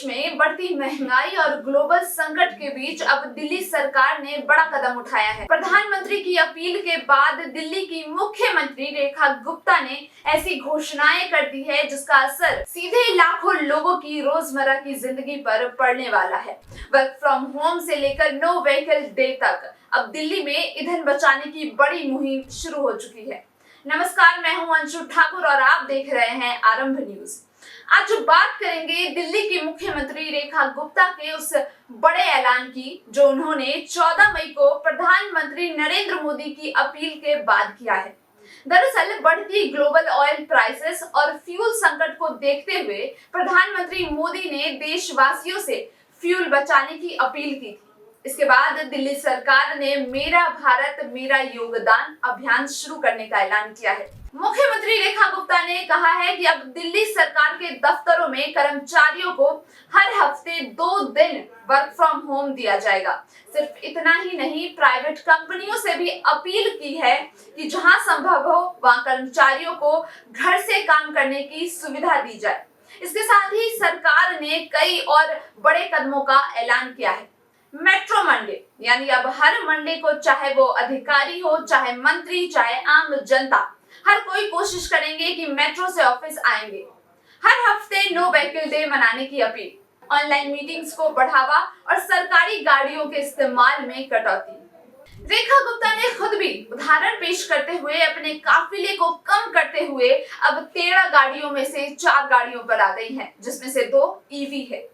देश में बढ़ती महंगाई और ग्लोबल संकट के बीच अब दिल्ली सरकार ने बड़ा कदम उठाया है। प्रधानमंत्री की अपील के बाद दिल्ली की मुख्यमंत्री रेखा गुप्ता ने ऐसी घोषणाएं कर दी है जिसका असर सीधे लाखों लोगों की रोजमर्रा की जिंदगी पर पड़ने वाला है। वर्क फ्रॉम होम से लेकर नो व्हीकल डे तक अब दिल्ली में ईंधन बचाने की बड़ी मुहिम शुरू हो चुकी है। नमस्कार, मैं हूं अंशु ठाकुर और आप देख रहे हैं आरंभ न्यूज। आज बात करेंगे दिल्ली की मुख्यमंत्री रेखा गुप्ता के उस बड़े ऐलान की जो उन्होंने 14 मई को प्रधानमंत्री नरेंद्र मोदी की अपील के बाद किया है। दरअसल बढ़ती ग्लोबल ऑयल प्राइसेस और फ्यूल संकट को देखते हुए प्रधानमंत्री मोदी ने देशवासियों से फ्यूल बचाने की अपील की थी। इसके बाद दिल्ली सरकार ने मेरा भारत मेरा योगदान अभियान शुरू करने का ऐलान किया है। मुख्यमंत्री रेखा गुप्ता ने कहा है कि अब दिल्ली सरकार के दफ्तरों में कर्मचारियों को हर हफ्ते 2 दिन वर्क फ्रॉम होम दिया जाएगा। सिर्फ इतना ही नहीं, प्राइवेट कंपनियों से भी अपील की है कि जहां संभव हो वहां कर्मचारियों को घर से काम करने की सुविधा दी जाए। इसके साथ ही सरकार ने कई और बड़े कदमों का ऐलान किया है। मेट्रो मंडे, यानी अब हर मंडे को चाहे वो अधिकारी हो, चाहे मंत्री, चाहे आम जनता, हर कोई कोशिश करेंगे कि मेट्रो से ऑफिस आएंगे। हर हफ्ते नो व्हीकल डे मनाने की अपील, ऑनलाइन मीटिंग्स को बढ़ावा और सरकारी गाड़ियों के इस्तेमाल में कटौती। रेखा गुप्ता ने खुद भी उदाहरण पेश करते हुए अपने काफिले को कम करते हुए अब 13 गाड़ियों में से 4 गाड़ियों पर आ गई हैं, जिसमें से 2 ईवी है।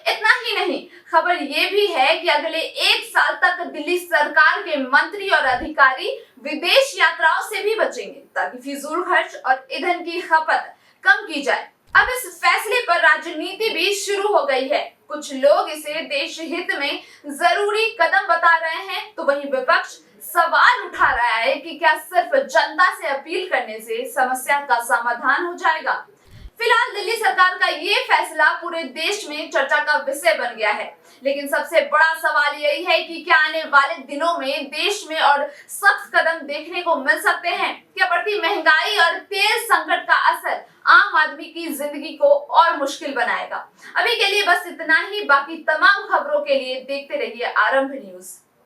इतना ही नहीं, खबर ये भी है कि अगले 1 साल तक दिल्ली सरकार के मंत्री और अधिकारी विदेश यात्राओं से भी बचेंगे ताकि फिजूल खर्च और ईंधन की खपत कम की जाए। अब इस फैसले पर राजनीति भी शुरू हो गई है। कुछ लोग इसे देश हित में जरूरी कदम बता रहे हैं, तो वहीं विपक्ष सवाल उठा रहा है कि क्या सिर्फ जनता से अपील करने से समस्या का समाधान हो जाएगा। फिलहाल दिल्ली सरकार का ये फैसला पूरे देश में चर्चा का विषय बन गया है, लेकिन सबसे बड़ा सवाल यही है कि क्या आने वाले दिनों में देश में और सख्त कदम देखने को मिल सकते हैं। क्या बढ़ती महंगाई और तेल संकट का असर आम आदमी की जिंदगी को और मुश्किल बनाएगा। अभी के लिए बस इतना ही। बाकी तमाम खबरों के लिए देखते रहिए आरंभ न्यूज।